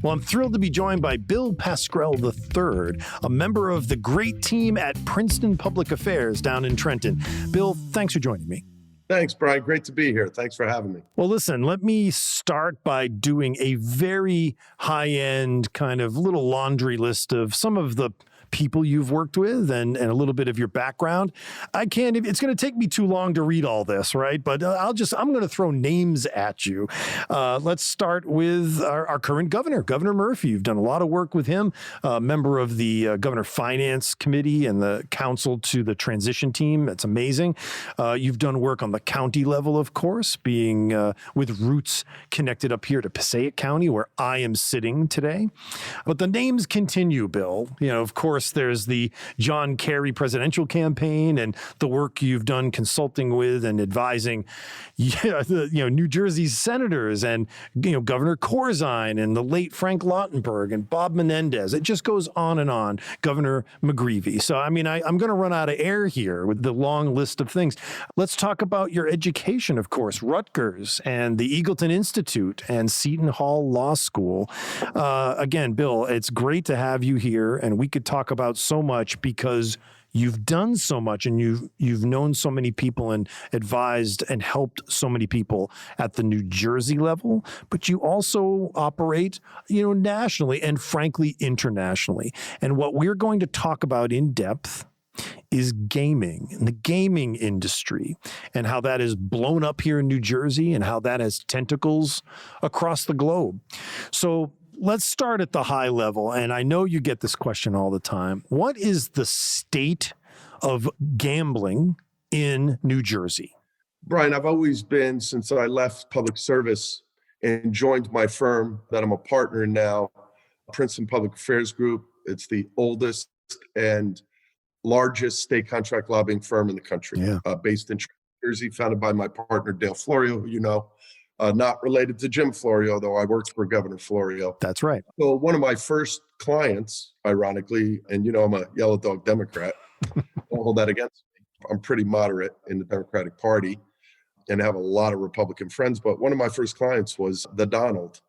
Well, I'm thrilled to be joined by Bill Pascrell III, a member of the great team at Princeton Public Affairs down in Trenton. Bill, thanks for joining me. Thanks, Brian. Great to be here. Thanks for having me. Well, listen, let me start by doing a very high-end kind of little laundry list of some of the people you've worked with and a little bit of your background. It's going to take me too long to read all this, right? But I'm going to throw names at you. Let's start with our current governor, Governor Murphy. You've done a lot of work with him, member of the Governor Finance Committee and the council to the transition team. That's amazing. You've done work on the county level, of course, being with roots connected up here to Passaic County, where I am sitting today. But the names continue, Bill. Of course, there's the John Kerry presidential campaign and the work you've done consulting with and advising, New Jersey's senators and, Governor Corzine and the late Frank Lautenberg and Bob Menendez. It just goes on and on. Governor McGreevey. So, I'm going to run out of air here with the long list of things. Let's talk about your education, of course, Rutgers and the Eagleton Institute and Seton Hall Law School. Again, Bill, it's great to have you here, and we could talk about so much because you've done so much and you've known so many people and advised and helped so many people at the New Jersey level, but you also operate, nationally and frankly internationally. And what we're going to talk about in depth is gaming and the gaming industry and how that is blown up here in New Jersey and how that has tentacles across the globe. So let's start at the high level, and I know you get this question all the time. What is the state of gambling in New Jersey? Brian, I've always been, since I left public service and joined my firm that I'm a partner in now, Princeton Public Affairs Group. It's the oldest and largest state contract lobbying firm in the country, based in New Jersey, founded by my partner, Dale Florio, who you know. Not related to Jim Florio, though I worked for Governor Florio. That's right. So one of my first clients, ironically, and I'm a yellow dog Democrat, don't hold that against me. I'm pretty moderate in the Democratic Party and have a lot of Republican friends. But one of my first clients was the Donald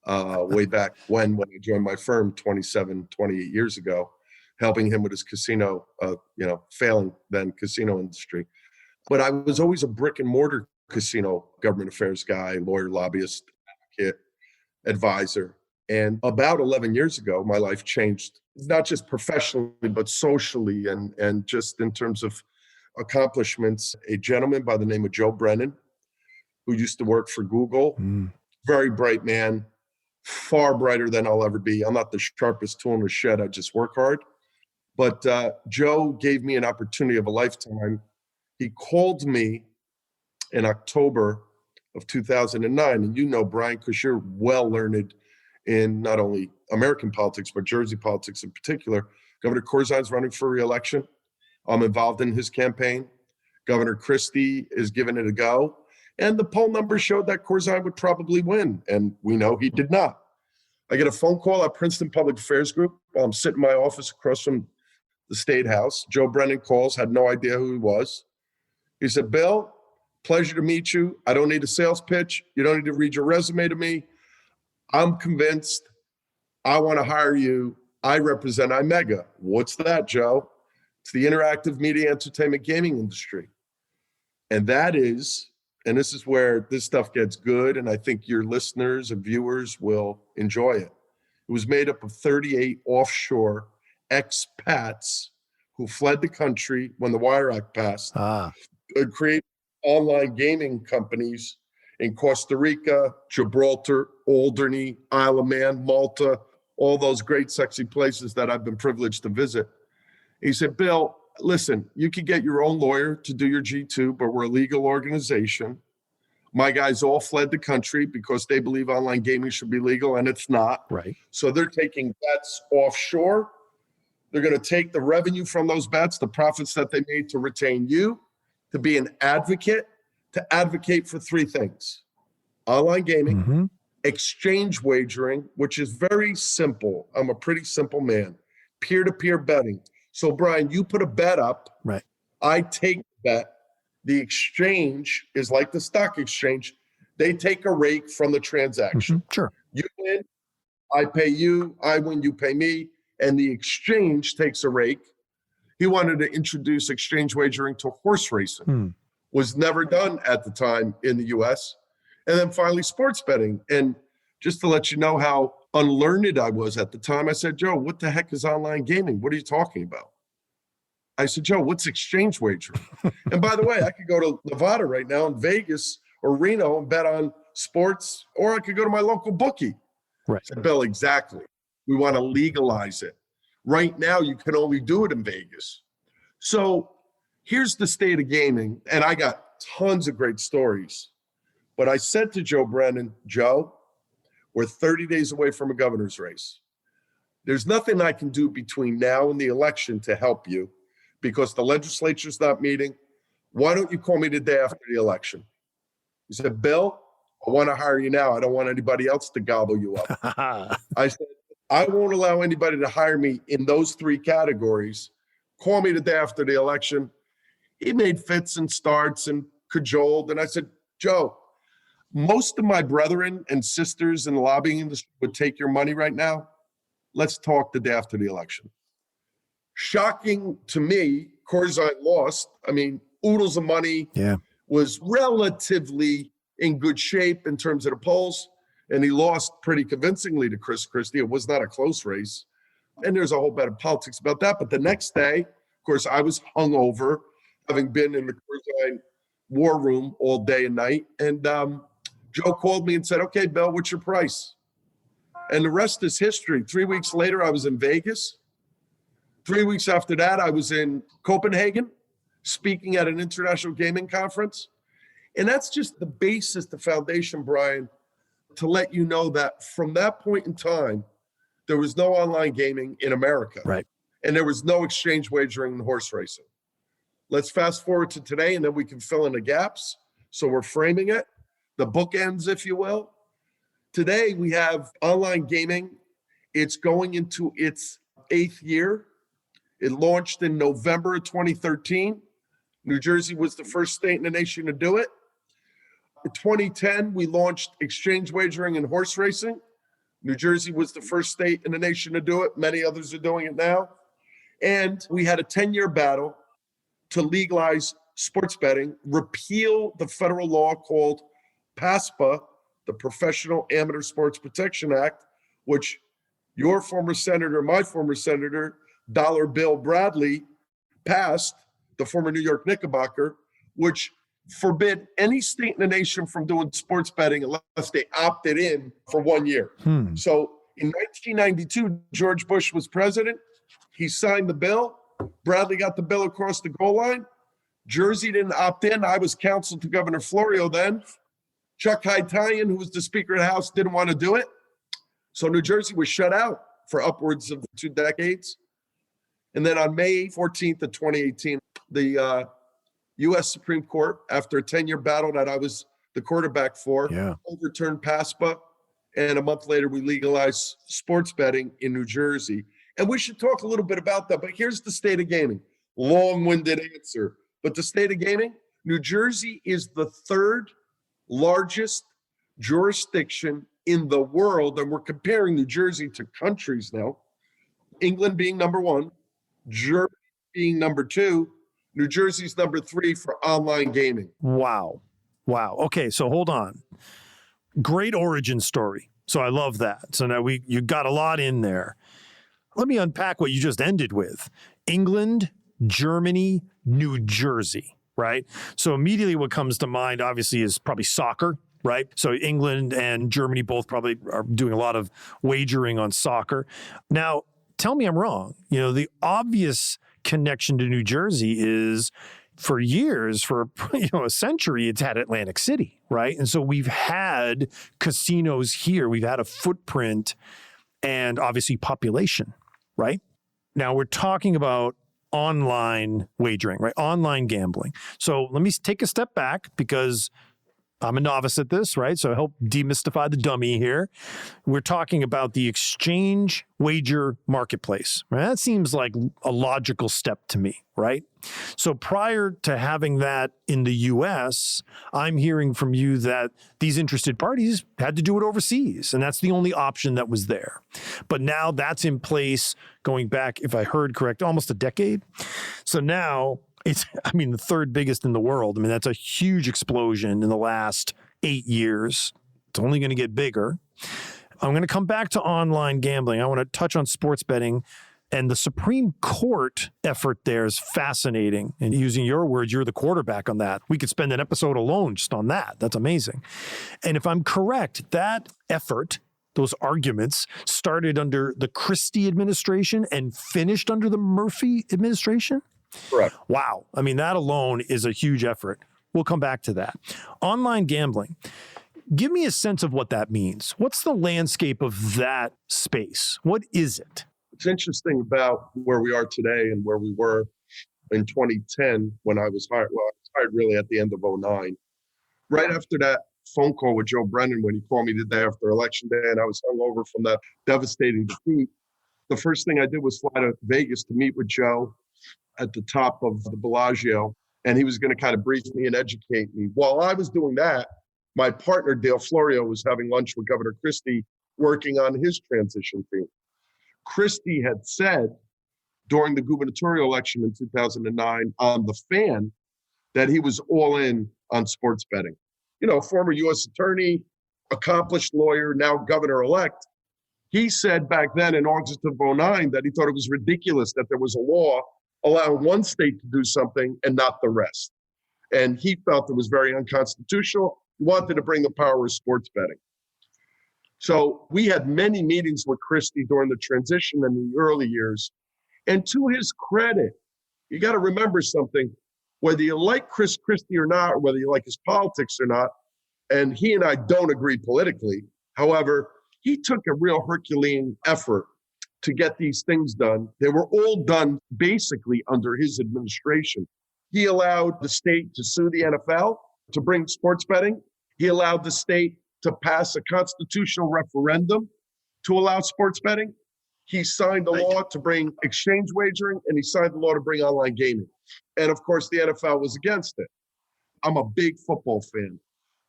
way back when I joined my firm 28 years ago, helping him with his casino, failing then casino industry. But I was always a brick and mortar casino government affairs guy, lawyer, lobbyist, advocate, advisor. And about 11 years ago, my life changed, not just professionally, but socially and just in terms of accomplishments. A gentleman by the name of Joe Brennan, who used to work for Google, very bright man, far brighter than I'll ever be. I'm not the sharpest tool in the shed. I just work hard. But Joe gave me an opportunity of a lifetime. He called me in October of 2009. And Brian, because you're well learned in not only American politics, but Jersey politics in particular. Governor Corzine's running for re-election. I'm involved in his campaign. Governor Christie is giving it a go. And the poll numbers showed that Corzine would probably win. And we know he did not. I get a phone call at Princeton Public Affairs Group while I'm sitting in my office across from the State House. Joe Brennan calls, had no idea who he was. He said, Bill, pleasure to meet you. I don't need a sales pitch. You don't need to read your resume to me. I'm convinced. I want to hire you. I represent iMega. What's that, Joe? It's the interactive media entertainment gaming industry. And that is, and this is where this stuff gets good, and I think your listeners and viewers will enjoy it. It was made up of 38 offshore expats who fled the country when the Wire Act passed and created online gaming companies in Costa Rica, Gibraltar, Alderney, Isle of Man, Malta, all those great, sexy places that I've been privileged to visit. He said, Bill, listen, you could get your own lawyer to do your G2, but we're a legal organization. My guys all fled the country because they believe online gaming should be legal, and it's not. Right. So they're taking bets offshore. They're going to take the revenue from those bets, the profits that they made, to retain you, to be an advocate, to advocate for three things: online gaming, exchange wagering, which is very simple. I'm a pretty simple man. Peer-to-peer betting. So, Brian, you put a bet up. Right. I take the bet. The exchange is like the stock exchange. They take a rake from the transaction. Sure. You win, I pay you, I win, you pay me, and the exchange takes a rake. He wanted to introduce exchange wagering to horse racing. Was never done at the time in the US. And then finally, sports betting. And just to let you know how unlearned I was at the time, I said, Joe, what the heck is online gaming? What are you talking about? I said, Joe, what's exchange wagering? And by the way, I could go to Nevada right now in Vegas or Reno and bet on sports, or I could go to my local bookie. Right. I said, Bill, exactly. We want to legalize it. Right now, you can only do it in Vegas. So here's the state of gaming. And I got tons of great stories. But I said to Joe Brennan, Joe, we're 30 days away from a governor's race. There's nothing I can do between now and the election to help you because the legislature's not meeting. Why don't you call me the day after the election? He said, Bill, I want to hire you now. I don't want anybody else to gobble you up. I said, I won't allow anybody to hire me in those three categories. Call me the day after the election. He made fits and starts and cajoled. And I said, Joe, most of my brethren and sisters in the lobbying industry would take your money right now. Let's talk the day after the election. Shocking to me, Corzine lost. I mean, oodles of money was relatively in good shape in terms of the polls. And he lost pretty convincingly to Chris Christie. It was not a close race. And there's a whole bit of politics about that. But the next day, of course, I was hungover, having been in the Corzine war room all day and night. And Joe called me and said, okay, Bill, what's your price? And the rest is history. 3 weeks later, I was in Vegas. 3 weeks after that, I was in Copenhagen speaking at an international gaming conference. And that's just the basis, the foundation, Brian, to let you know that from that point in time, there was no online gaming in America. Right. And there was no exchange wagering in horse racing. Let's fast forward to today, and then we can fill in the gaps. So we're framing it, the bookends, if you will. Today, we have online gaming. It's going into its 8th year. It launched in November of 2013. New Jersey was the first state in the nation to do it. In 2010, we launched exchange wagering in horse racing. New Jersey was the first state in the nation to do it. Many others are doing it now. And we had a 10-year battle to legalize sports betting, repeal the federal law called PASPA, the Professional Amateur Sports Protection Act, which your former senator, my former senator, Dollar Bill Bradley, passed, the former New York Knickerbocker, which forbid any state in the nation from doing sports betting unless they opted in for 1 year. So in 1992, George Bush was president. He signed the bill. Bradley got the bill across the goal line. Jersey didn't opt in. I was counsel to Governor Florio then. Chuck Hytalian, who was the Speaker of the House, didn't want to do it. So New Jersey was shut out for upwards of 2 decades. And then on May 14th of 2018, the U.S. Supreme Court, after a 10-year battle that I was the quarterback for, overturned PASPA. And a month later, we legalized sports betting in New Jersey. And we should talk a little bit about that. But here's the state of gaming. Long-winded answer. But the state of gaming, New Jersey is the 3rd largest jurisdiction in the world. And we're comparing New Jersey to countries now. England being number 1, Germany being number 2, New Jersey's number 3 for online gaming. Wow. Okay, so hold on. Great origin story. So I love that. So now you got a lot in there. Let me unpack what you just ended with. England, Germany, New Jersey, right? So immediately what comes to mind, obviously, is probably soccer, right? So England and Germany both probably are doing a lot of wagering on soccer. Now, tell me I'm wrong. The obvious connection to New Jersey is for years, for a century, it's had Atlantic City, right? And so we've had casinos here. We've had a footprint and obviously population, right? Now we're talking about online wagering, right? Online gambling. So let me take a step back because I'm a novice at this, right? So help demystify the dummy here. We're talking about the exchange wager marketplace, right? That seems like a logical step to me, right? So prior to having that in the US, I'm hearing from you that these interested parties had to do it overseas, and that's the only option that was there. But now that's in place going back, if I heard correct, almost a decade. So now it's, the third biggest in the world. That's a huge explosion in the last 8 years. It's only going to get bigger. I'm going to come back to online gambling. I want to touch on sports betting, and the Supreme Court effort there is fascinating. And using your words, you're the quarterback on that. We could spend an episode alone just on that. That's amazing. And if I'm correct, that effort, those arguments, started under the Christie administration and finished under the Murphy administration? Correct. Wow. That alone is a huge effort. We'll come back to that. Online gambling. Give me a sense of what that means. What's the landscape of that space? What is it? It's interesting about where we are today and where we were in 2010 when I was hired. Well, I was hired really at the end of 2009. Right after that phone call with Joe Brennan, when he called me the day after Election Day and I was hungover from that devastating defeat, the first thing I did was fly to Vegas to meet with Joe at the top of the Bellagio, and he was going to kind of brief me and educate me. While I was doing that, my partner, Dale Florio, was having lunch with Governor Christie working on his transition team. Christie had said during the gubernatorial election in 2009 on The Fan that he was all in on sports betting. Former U.S. attorney, accomplished lawyer, now governor-elect. He said back then in August of 2009 that he thought it was ridiculous that there was a law allowing one state to do something and not the rest. And he felt it was very unconstitutional. He wanted to bring the power of sports betting. So we had many meetings with Christie during the transition in the early years. And to his credit, you got to remember something, whether you like Chris Christie or not, or whether you like his politics or not, and he and I don't agree politically. However, he took a real Herculean effort to get these things done. They were all done basically under his administration. He allowed the state to sue the NFL to bring sports betting. He allowed the state to pass a constitutional referendum to allow sports betting. He signed a law to bring exchange wagering, and he signed the law to bring online gaming. And of course, the NFL was against it. I'm a big football fan,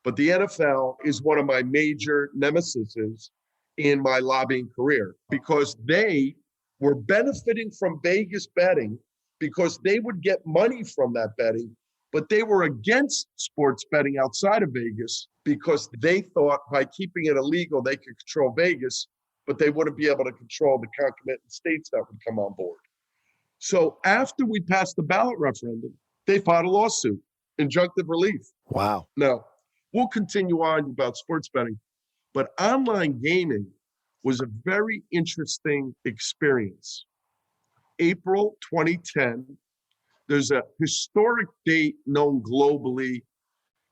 but the NFL is one of my major nemesises in my lobbying career because they were benefiting from Vegas betting because they would get money from that betting, but they were against sports betting outside of Vegas because they thought by keeping it illegal, they could control Vegas, but they wouldn't be able to control the concomitant states that would come on board. So after we passed the ballot referendum, they filed a lawsuit, injunctive relief. Wow. Now, we'll continue on about sports betting, but online gaming was a very interesting experience. April 2010, there's a historic date known globally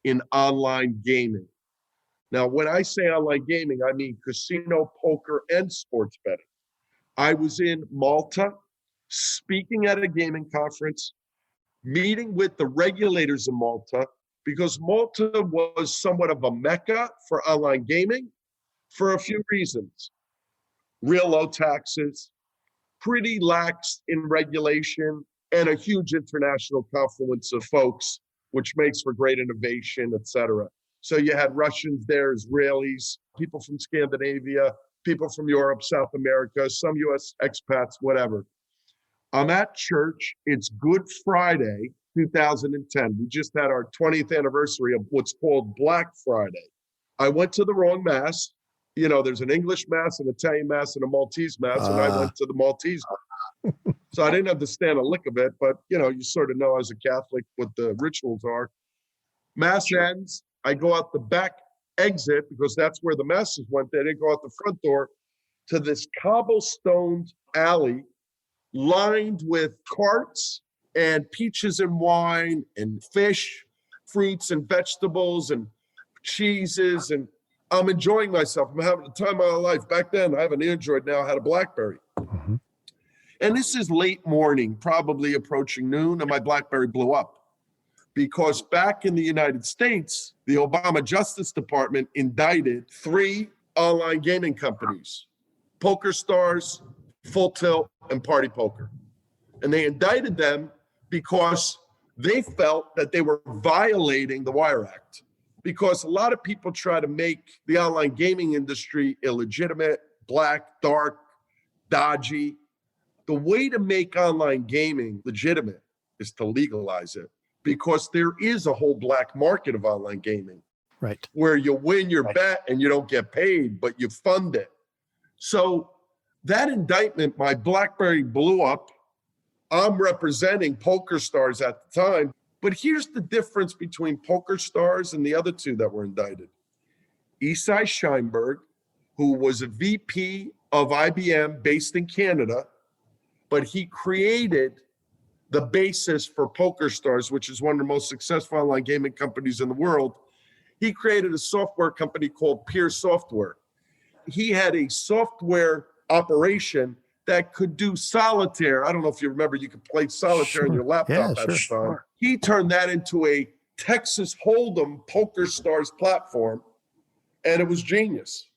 in online gaming. Now, when I say online gaming, I mean casino, poker, and sports betting. I was in Malta, speaking at a gaming conference, meeting with the regulators in Malta, because Malta was somewhat of a mecca for online gaming for a few reasons. Real low taxes, pretty lax in regulation, and a huge international confluence of folks, which makes for great innovation, et cetera. So you had Russians there, Israelis, people from Scandinavia, people from Europe, South America, some US expats, whatever. I'm at church. It's Good Friday, 2010. We just had our 20th anniversary of what's called Black Friday. I went to the wrong mass. There's an English mass, an Italian mass, and a Maltese mass, and I went to the Maltese mass. So I didn't understand a lick of it, but, you sort of know as a Catholic what the rituals are. Mass ends. I go out the back exit because that's where the masses went. They didn't go out the front door to this cobblestoned alley lined with carts and peaches and wine and fish, fruits and vegetables and cheeses. And I'm enjoying myself. I'm having the time of my life. Back then, I have an Android now. I had a BlackBerry. Mm-hmm. And this is late morning, probably approaching noon, and my BlackBerry blew up because back in the United States, the Obama Justice Department indicted 3 online gaming companies, PokerStars, Full Tilt, and Party Poker. And they indicted them because they felt that they were violating the Wire Act. Because a lot of people try to make the online gaming industry illegitimate, black, dark, dodgy. The way to make online gaming legitimate is to legalize it, because there is a whole black market of online gaming, right, where you win your bet and you don't get paid, but you fund it. So that indictment, my BlackBerry blew up. I'm representing PokerStars at the time. But here's the difference between PokerStars and the other 2 that were indicted. Isai Scheinberg, who was a VP of IBM based in Canada, but he created the basis for PokerStars, which is one of the most successful online gaming companies in the world. He created a software company called Peer Software. He had a software operation that could do solitaire. I don't know if you remember, you could play solitaire on your laptop at the time. He turned that into a Texas Hold'em PokerStars platform, and it was genius.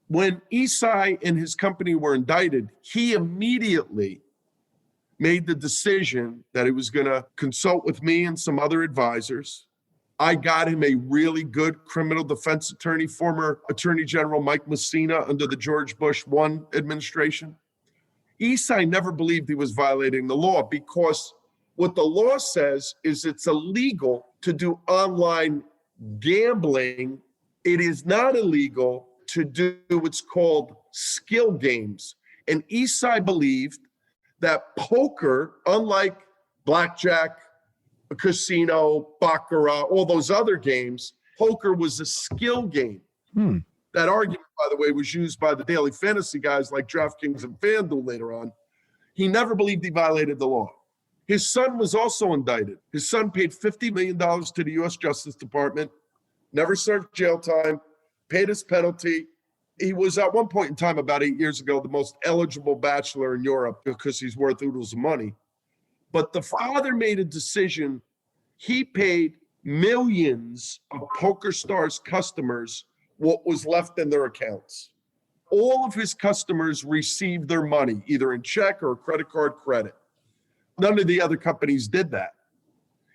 When Isai and his company were indicted, he immediately made the decision that he was going to consult with me and some other advisors. I got him a really good criminal defense attorney, former Attorney General Mike Messina under the George Bush I administration. Isai never believed he was violating the law, because what the law says is it's illegal to do online gambling. It is not illegal to do what's called skill games. And Isai believed that poker, unlike blackjack, casino, baccarat, all those other games, poker was a skill game. That argument, by the way, was used by the daily fantasy guys like DraftKings and FanDuel later on. He never believed he violated the law. His son was also indicted. His son paid $50 million to the U.S. Justice Department, never served jail time, paid his penalty. He was at one point in time, about 8 years ago, the most eligible bachelor in Europe because he's worth oodles of money. But the father made a decision. He paid millions of PokerStars customers what was left in their accounts. All of his customers received their money, either in check or credit card credit. None of the other companies did that.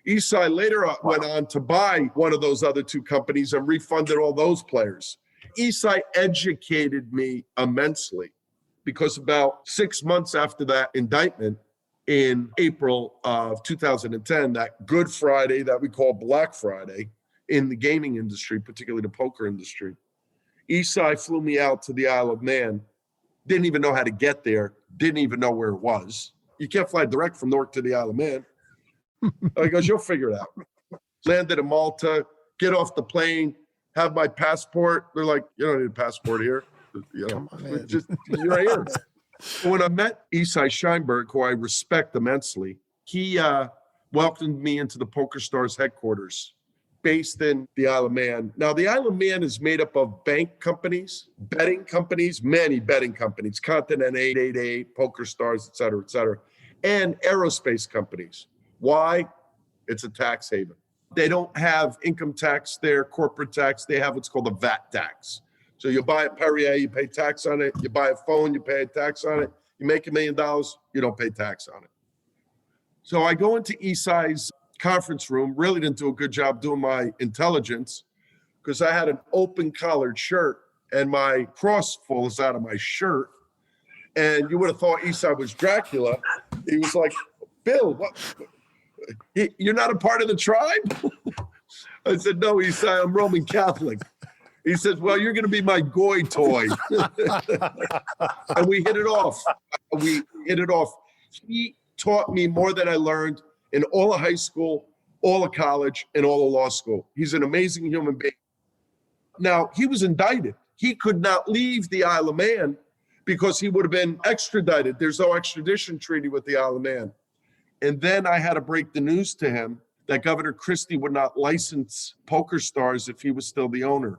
Isai later went on to buy one of those other 2 companies and refunded all those players. Isai educated me immensely, because about 6 months after that indictment, in April of 2010, that Good Friday that we call Black Friday in the gaming industry, particularly the poker industry, Isai flew me out to the Isle of Man. Didn't even know how to get there. Didn't even know where it was. You can't fly direct from Newark to the Isle of Man. He goes, you'll figure it out. Landed in Malta, get off the plane, have my passport. They're like, you don't need a passport here. You know, just, you're here. When I met Isai Scheinberg, who I respect immensely, he welcomed me into the PokerStars headquarters based in the Isle of Man. Now, the Isle of Man is made up of bank companies, betting companies, many betting companies, Continent 888, PokerStars, et cetera, and aerospace companies. Why? It's a tax haven. They don't have income tax there, corporate tax. They have what's called a VAT tax. So you buy a Perrier, you pay tax on it. You buy a phone, you pay a tax on it. You make $1 million, you don't pay tax on it. So I go into Isai's conference room, really didn't do a good job doing my intelligence, because I had an open collared shirt and my cross falls out of my shirt. And you would have thought Isai was Dracula. He was like, Bill, what? You're not a part of the tribe? I said, no, Isai, I'm Roman Catholic. He says, well, you're going to be my goy toy. And we hit it off. He taught me more than I learned in all of high school, all of college, and all of law school. He's an amazing human being. Now, he was indicted. He could not leave the Isle of Man because he would have been extradited. There's no extradition treaty with the Isle of Man. And then I had to break the news to him that Governor Christie would not license PokerStars if he was still the owner.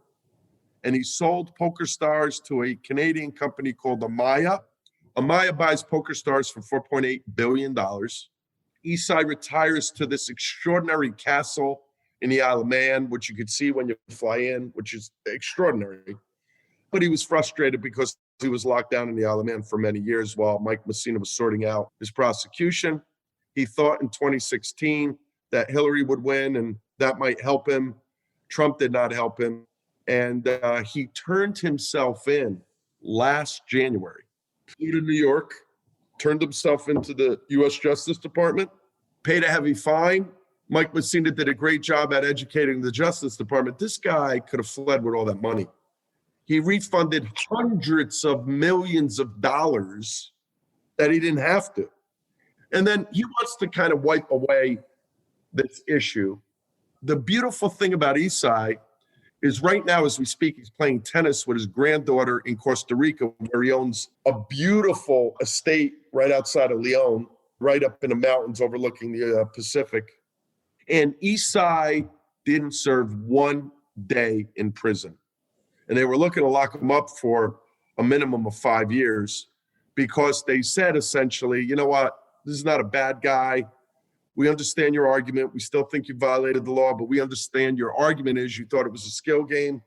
And he sold PokerStars to a Canadian company called Amaya. Amaya buys PokerStars for $4.8 billion. Eastside retires to this extraordinary castle in the Isle of Man, which you could see when you fly in, which is extraordinary. But he was frustrated because he was locked down in the Isle of Man for many years while Mike Messina was sorting out his prosecution. He thought in 2016 that Hillary would win and that might help him. Trump did not help him. And he turned himself in last January. Flew to New York, turned himself into the U.S. Justice Department, paid a heavy fine. Mike Messina did a great job at educating the Justice Department. This guy could have fled with all that money. He refunded hundreds of millions of dollars that he didn't have to. And then he wants to kind of wipe away this issue. The beautiful thing about Eastside is right now, as we speak, he's playing tennis with his granddaughter in Costa Rica, where he owns a beautiful estate right outside of Leon, right up in the mountains overlooking the Pacific. And Eastside didn't serve 1 day in prison. And they were looking to lock him up for a minimum of 5 years because they said essentially, you know what, this is not a bad guy. We understand your argument. We still think you violated the law, but we understand your argument is you thought it was a skill game.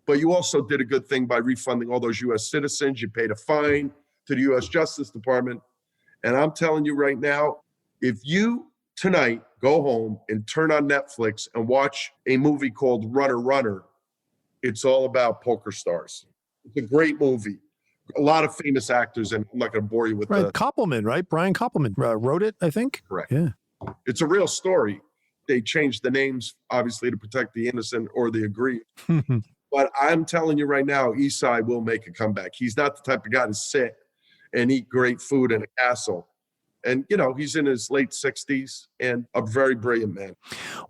But you also did a good thing by refunding all those U.S. citizens. You paid a fine to the U.S. Justice Department. And I'm telling you right now, if you tonight go home and turn on Netflix and watch a movie called Runner, it's all about poker stars. It's a great movie. A lot of famous actors, and I'm not going to bore you with Koppelman, right? Brian Koppelman wrote it, I think. Correct. Yeah. It's a real story. They changed the names, obviously, to protect the innocent or the aggrieved. But I'm telling you right now, Eastside will make a comeback. He's not the type of guy to sit and eat great food in a castle. And, you know, he's in his late 60s and a very brilliant man.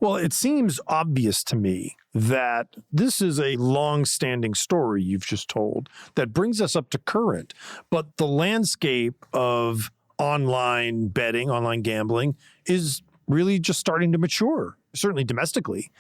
Well, it seems obvious to me that this is a long-standing story you've just told that brings us up to current. But the landscape of online betting, online gambling is really just starting to mature, certainly domestically.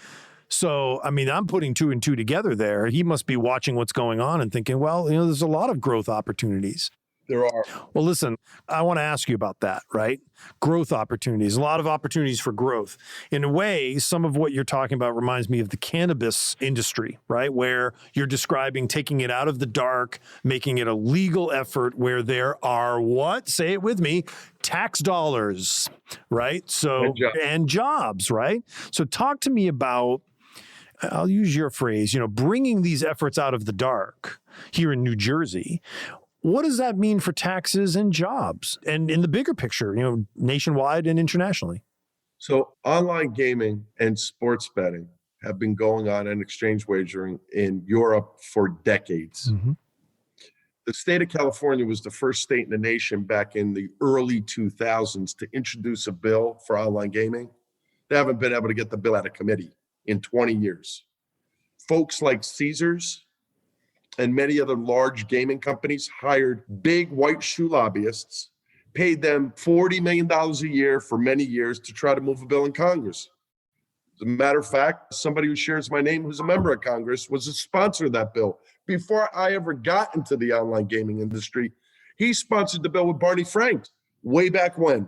So, I mean, I'm putting 2 and 2 together there. He must be watching what's going on and thinking, well, you know, there's a lot of growth opportunities. There are. Well, listen, I want to ask you about that, right? Growth opportunities, a lot of opportunities for growth. In a way, some of what you're talking about reminds me of the cannabis industry, right? Where you're describing taking it out of the dark, making it a legal effort where there are what? Say it with me, tax dollars, right? So, and jobs, right? So talk to me about, I'll use your phrase, you know, bringing these efforts out of the dark here in New Jersey. What does that mean for taxes and jobs and in the bigger picture, you know, nationwide and internationally? So online gaming and sports betting have been going on and exchange wagering in Europe for decades. Mm-hmm. The state of California was the first state in the nation back in the early 2000s to introduce a bill for online gaming. They haven't been able to get the bill out of committee in 20 years. Folks like Caesars and many other large gaming companies hired big white shoe lobbyists, paid them $40 million a year for many years to try to move a bill in Congress. As a matter of fact, somebody who shares my name, who's a member of Congress, was a sponsor of that bill. Before I ever got into the online gaming industry, he sponsored the bill with Barney Frank way back when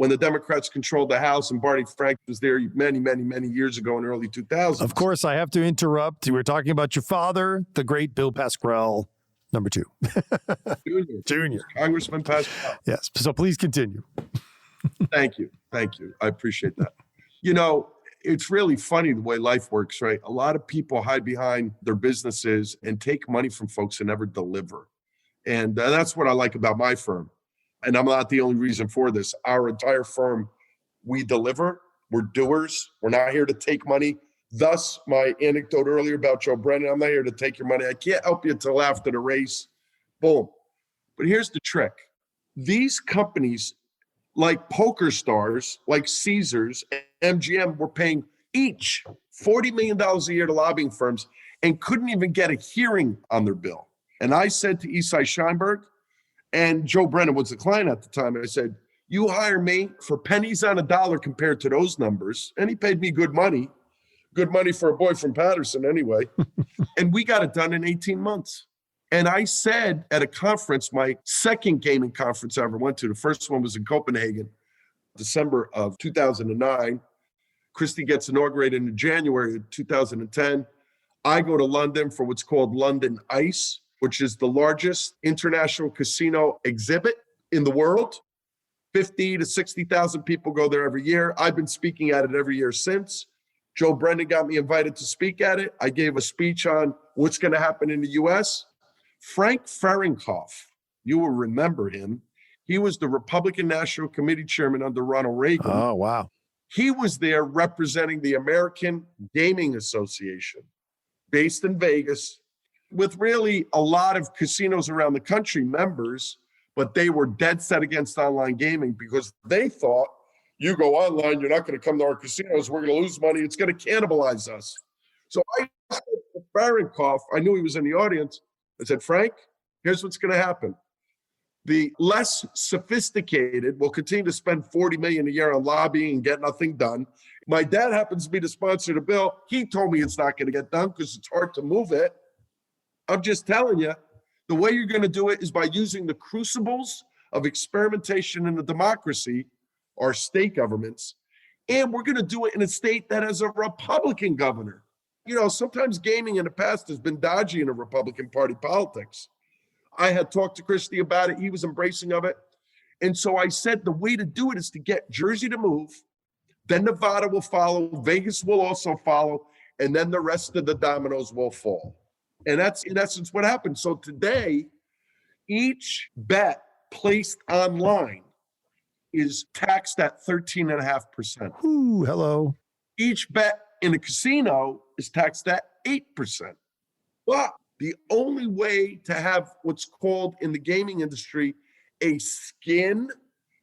the Democrats controlled the House and Barney Frank was there many, many, many years ago in the early 2000s. Of course, I have to interrupt. We were talking about your father, the great Bill Pascrell, number 2. Junior. Congressman Pascrell. Yes. So please continue. Thank you. I appreciate that. You know, it's really funny the way life works, right? A lot of people hide behind their businesses and take money from folks and never deliver. And that's what I like about my firm. And I'm not the only reason for this. Our entire firm, we deliver. We're doers. We're not here to take money. Thus, my anecdote earlier about Joe Brennan, I'm not here to take your money. I can't help you until after the race. Boom. But here's the trick. These companies, like poker stars, like Caesars, and MGM, were paying each $40 million a year to lobbying firms and couldn't even get a hearing on their bill. And I said to Isai Scheinberg, and Joe Brennan was the client at the time, and I said, you hire me for pennies on a dollar compared to those numbers. And he paid me good money for a boy from Patterson anyway. And we got it done in 18 months. And I said at a conference, my second gaming conference I ever went to, the first one was in Copenhagen, December of 2009. Christie gets inaugurated in January of 2010. I go to London for what's called London ICE, which is the largest international casino exhibit in the world. 50 to 60,000 people go there every year. I've been speaking at it every year since. Joe Brennan got me invited to speak at it. I gave a speech on what's going to happen in the US. Frank Fahrenkopf, you will remember him. He was the Republican National Committee chairman under Ronald Reagan. Oh, wow. He was there representing the American Gaming Association, based in Vegas, with really a lot of casinos around the country members, but they were dead set against online gaming because they thought, you go online, you're not going to come to our casinos, we're going to lose money, it's going to cannibalize us. So I said to Fahrenkopf, I knew he was in the audience, I said, Frank, here's what's going to happen. The less sophisticated will continue to spend $40 million a year on lobbying and get nothing done. My dad happens to be the sponsor of the bill. He told me it's not going to get done because it's hard to move it. I'm just telling you, the way you're going to do it is by using the crucibles of experimentation in a democracy, our state governments, and we're going to do it in a state that has a Republican governor. You know, sometimes gaming in the past has been dodgy in a Republican Party politics. I had talked to Christie about it. He was embracing of it. And so I said the way to do it is to get Jersey to move. Then Nevada will follow. Vegas will also follow. And then the rest of the dominoes will fall. And that's in essence what happened. So today, each bet placed online is taxed at 13.5%. Ooh, hello. Each bet in a casino is taxed at 8%. But the only way to have what's called in the gaming industry a skin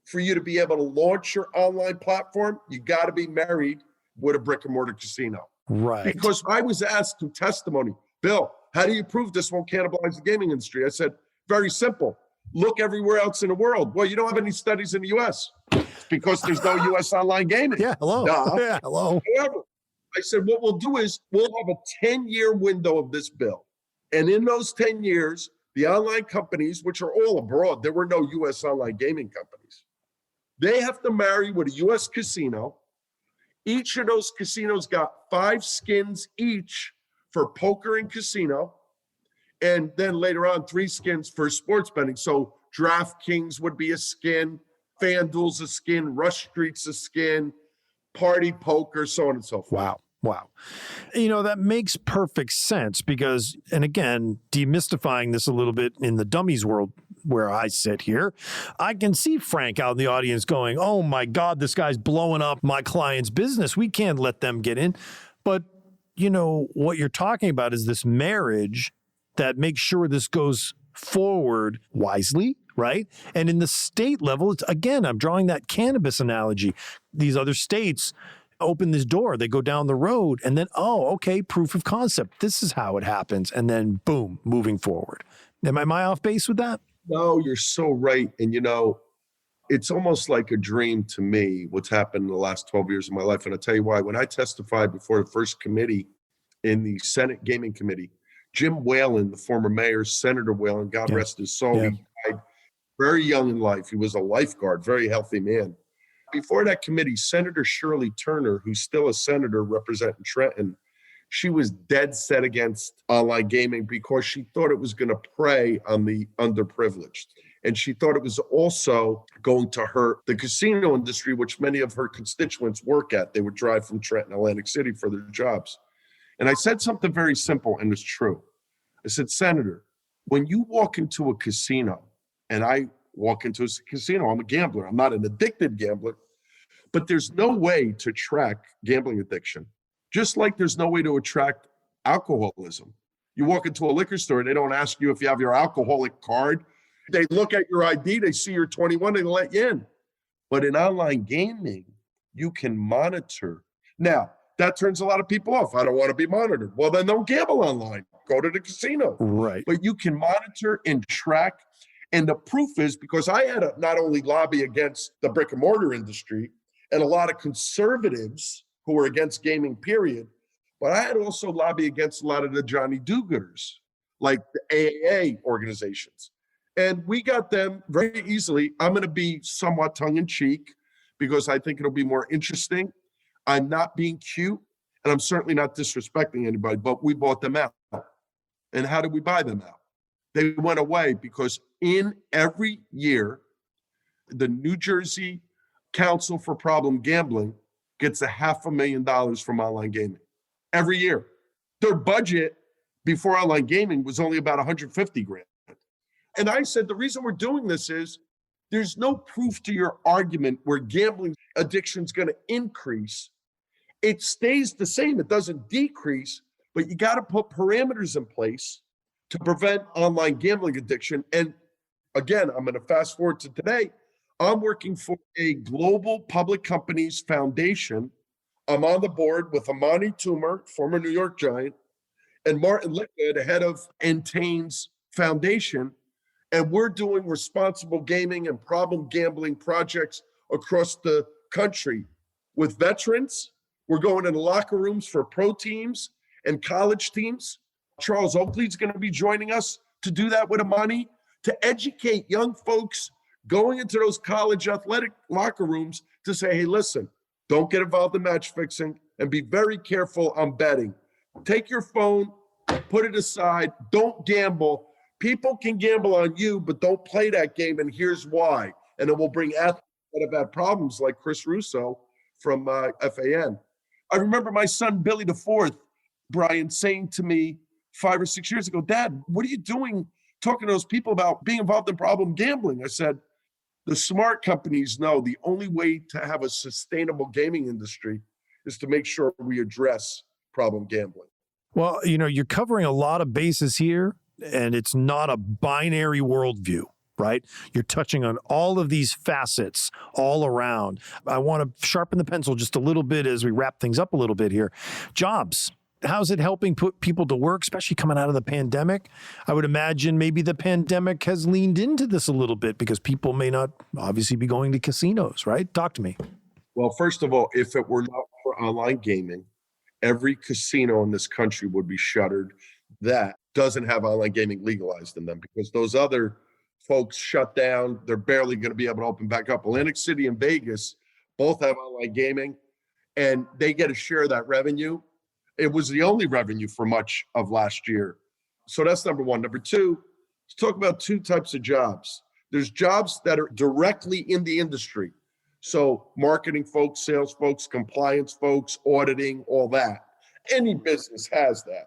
for you to be able to launch your online platform, you got to be married with a brick and mortar casino. Right. Because I was asked in testimony, Bill, how do you prove this won't cannibalize the gaming industry? I said, very simple. Look everywhere else in the world. Well, you don't have any studies in the US. It's because there's no US online gaming. Yeah, hello. Duh. Yeah, hello. However, I said, what we'll do is we'll have a 10-year window of this bill. And in those 10 years, the online companies, which are all abroad, there were no US online gaming companies. They have to marry with a US casino. Each of those casinos got 5 skins each for poker and casino. And then later on, 3 skins for sports betting. So DraftKings would be a skin, FanDuel's a skin, Rush Street's a skin, Party Poker, so on and so forth. Wow. Wow. You know, that makes perfect sense because, and again, demystifying this a little bit in the dummies world where I sit here, I can see Frank out in the audience going, oh my God, this guy's blowing up my client's business. We can't let them get in. But, you know, what you're talking about is this marriage that makes sure this goes forward wisely, right? And in the state level, it's, again, I'm drawing that cannabis analogy. These other states open this door, they go down the road, and then, oh, okay, proof of concept. This is how it happens. And then boom, moving forward. Am I off base with that? No, you're so right. And you know, it's almost like a dream to me, what's happened in the last 12 years of my life. And I'll tell you why. When I testified before the first committee in the Senate Gaming Committee, Jim Whalen, the former mayor, Senator Whalen, God rest his soul, he died very young in life. He was a lifeguard, very healthy man. Before that committee, Senator Shirley Turner, who's still a senator representing Trenton, she was dead set against online gaming because she thought it was going to prey on the underprivileged. And she thought it was also going to hurt the casino industry, which many of her constituents work at. They would drive from Trenton, Atlantic City for their jobs. And I said something very simple, and it's true. I said, Senator, when you walk into a casino, and I walk into a casino, I'm a gambler. I'm not an addicted gambler, but there's no way to track gambling addiction. Just like there's no way to attract alcoholism. You walk into a liquor store, they don't ask you if you have your alcoholic card. They look at your ID, they see you're 21, they let you in. But in online gaming, you can monitor. Now, that turns a lot of people off. I don't want to be monitored. Well, then don't gamble online. Go to the casino. Right. But you can monitor and track. And the proof is because I had to not only lobby against the brick and mortar industry and a lot of conservatives who were against gaming, period, but I had to also lobby against a lot of the Johnny do-gooders, like the AAA organizations. And we got them very easily. I'm going to be somewhat tongue-in-cheek because I think it'll be more interesting. I'm not being cute, and I'm certainly not disrespecting anybody, but we bought them out. And how did we buy them out? They went away because in every year, the New Jersey Council for Problem Gambling gets $500,000 from online gaming every year. Their budget before online gaming was only about 150 grand. And I said, the reason we're doing this is there's no proof to your argument where gambling addiction is going to increase. It stays the same. It doesn't decrease, but you got to put parameters in place to prevent online gambling addiction. And again, I'm going to fast forward to today. I'm working for a global public companies foundation. I'm on the board with Amani Toomer, former New York Giant, and Martin Litka, the head of Entain's foundation. And we're doing responsible gaming and problem gambling projects across the country with veterans. We're going into locker rooms for pro teams and college teams. Charles Oakley's going to be joining us to do that with Amani, to educate young folks going into those college athletic locker rooms to say, hey, listen, don't get involved in match fixing and be very careful on betting. Take your phone, put it aside, don't gamble. People can gamble on you, but don't play that game, and here's why. And it will bring athletes that have had problems like Chris Russo from FAN. I remember my son, Billy the Fourth, Brian, saying to me 5 or 6 years ago, Dad, what are you doing talking to those people about being involved in problem gambling? I said, the smart companies know the only way to have a sustainable gaming industry is to make sure we address problem gambling. Well, you're covering a lot of bases here, and it's not a binary worldview, right? You're touching on all of these facets all around. I want to sharpen the pencil just a little bit as we wrap things up a little bit here. Jobs. How's it helping put people to work, especially coming out of the pandemic? I would imagine maybe the pandemic has leaned into this a little bit because people may not obviously be going to casinos, right? Talk to me. Well, first of all, if it were not for online gaming, every casino in this country would be shuttered that doesn't have online gaming legalized in them, because those other folks shut down. They're barely going to be able to open back up. Atlantic City and Vegas both have online gaming, and they get a share of that revenue. It was the only revenue for much of last year. So that's number one. Number two, let's talk about two types of jobs. There's jobs that are directly in the industry. So marketing folks, sales folks, compliance folks, auditing, all that. Any business has that.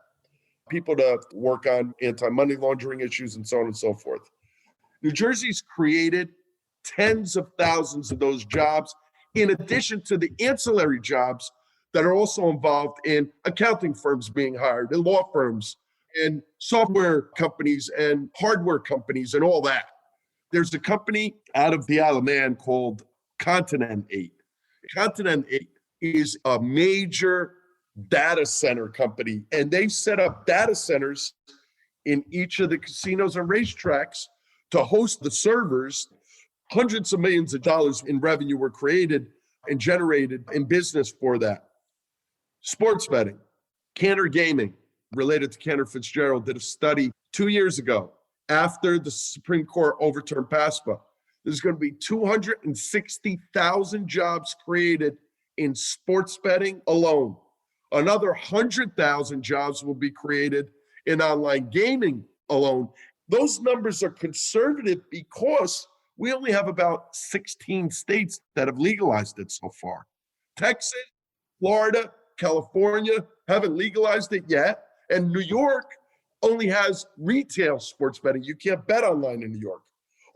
People to work on anti-money laundering issues and so on and so forth. New Jersey's created tens of thousands of those jobs, in addition to the ancillary jobs that are also involved in accounting firms being hired, and law firms, and software companies, and hardware companies, and all that. There's a company out of the Isle of Man called Continent 8. Continent 8 is a major data center company, and they set up data centers in each of the casinos and racetracks to host the servers. Hundreds of millions of dollars in revenue were created and generated in business for that. Sports betting, Cantor Gaming, related to Cantor Fitzgerald, did a study 2 years ago after the Supreme Court overturned PASPA. There's going to be 260,000 jobs created in sports betting alone. Another 100,000 jobs will be created in online gaming alone. Those numbers are conservative because we only have about 16 states that have legalized it so far. Texas, Florida, California haven't legalized it yet. And New York only has retail sports betting. You can't bet online in New York.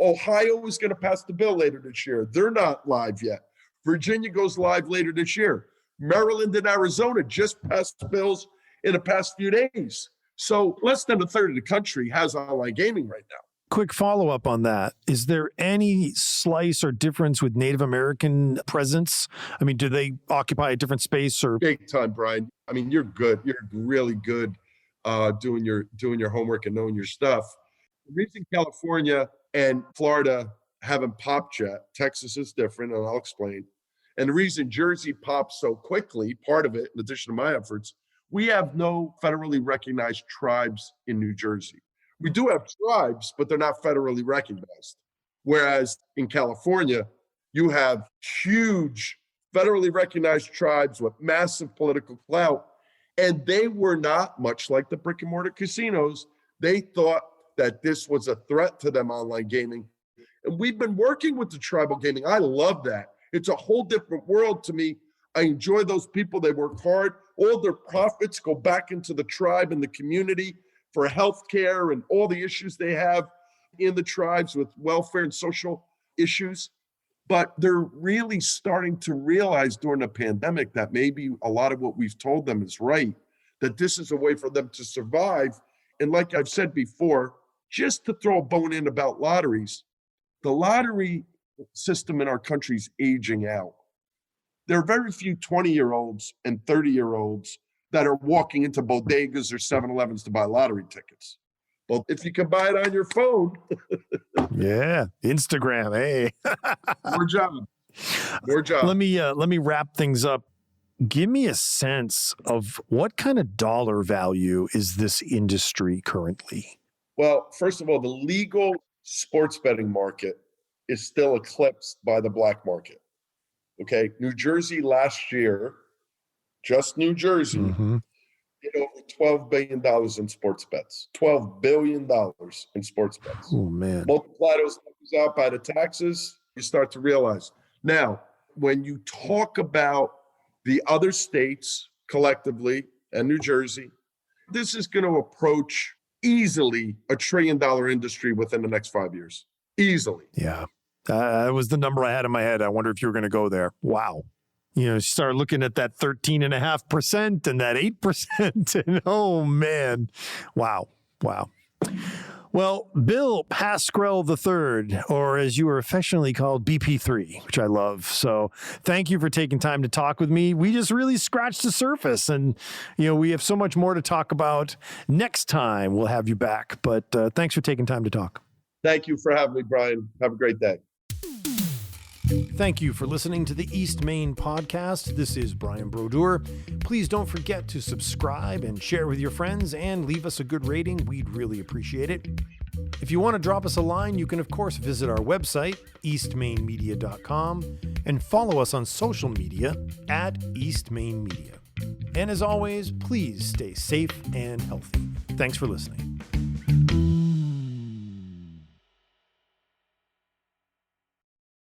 Ohio is going to pass the bill later this year. They're not live yet. Virginia goes live later this year. Maryland and Arizona just passed bills in the past few days. So less than a third of the country has online gaming right now. Quick follow-up on that. Is there any slice or difference with Native American presence? I mean, do they occupy a different space or? Big time, Brian. I mean, you're good. You're really good doing your homework and knowing your stuff. The reason California and Florida haven't popped yet, Texas is different, and I'll explain. And the reason Jersey popped so quickly, part of it, in addition to my efforts, we have no federally recognized tribes in New Jersey. We do have tribes, but they're not federally recognized. Whereas in California, You have huge federally recognized tribes with massive political clout, and they were not, much like the brick and mortar casinos, they thought that this was a threat to them, online gaming. And we've been working with the tribal gaming. I love that. It's a whole different world to me. I enjoy those people. They work hard. All their profits go back into the tribe and the community for healthcare and all the issues they have in the tribes with welfare and social issues. But they're really starting to realize during the pandemic that maybe a lot of what we've told them is right, that this is a way for them to survive. And like I've said before, just to throw a bone in about lotteries, the lottery system in our country is aging out. There are very few 20-year-olds and 30-year-olds that are walking into bodegas or 7-Elevens to buy lottery tickets. Well, if you can buy it on your phone. Yeah, Instagram, hey. More job. More job. Let me wrap things up. Give me a sense of what kind of dollar value is this industry currently? Well, first of all, the legal sports betting market is still eclipsed by the black market. Okay, New Jersey last year, just New Jersey, did over $12 billion in sports bets. $12 billion in sports bets. Oh, man. Multiply those numbers out by the taxes, you start to realize. Now, when you talk about the other states collectively and New Jersey, this is going to approach easily $1 trillion industry within the next 5 years. Easily. Yeah. That was the number I had in my head. I wonder if you were going to go there. Wow. You start looking at that 13.5% and that 8%. And oh, man. Wow. Well, Bill Pascrell III, or as you were affectionately called, BP3, which I love. So thank you for taking time to talk with me. We just really scratched the surface, and we have so much more to talk about. Next time we'll have you back, but thanks for taking time to talk. Thank you for having me, Brian. Have a great day. Thank you for listening to the East Maine Podcast. This is Brian Brodeur. Please don't forget to subscribe and share with your friends and leave us a good rating. We'd really appreciate it. If you want to drop us a line, you can, of course, visit our website, eastmainemedia.com, and follow us on social media at East Maine Media. And as always, please stay safe and healthy. Thanks for listening.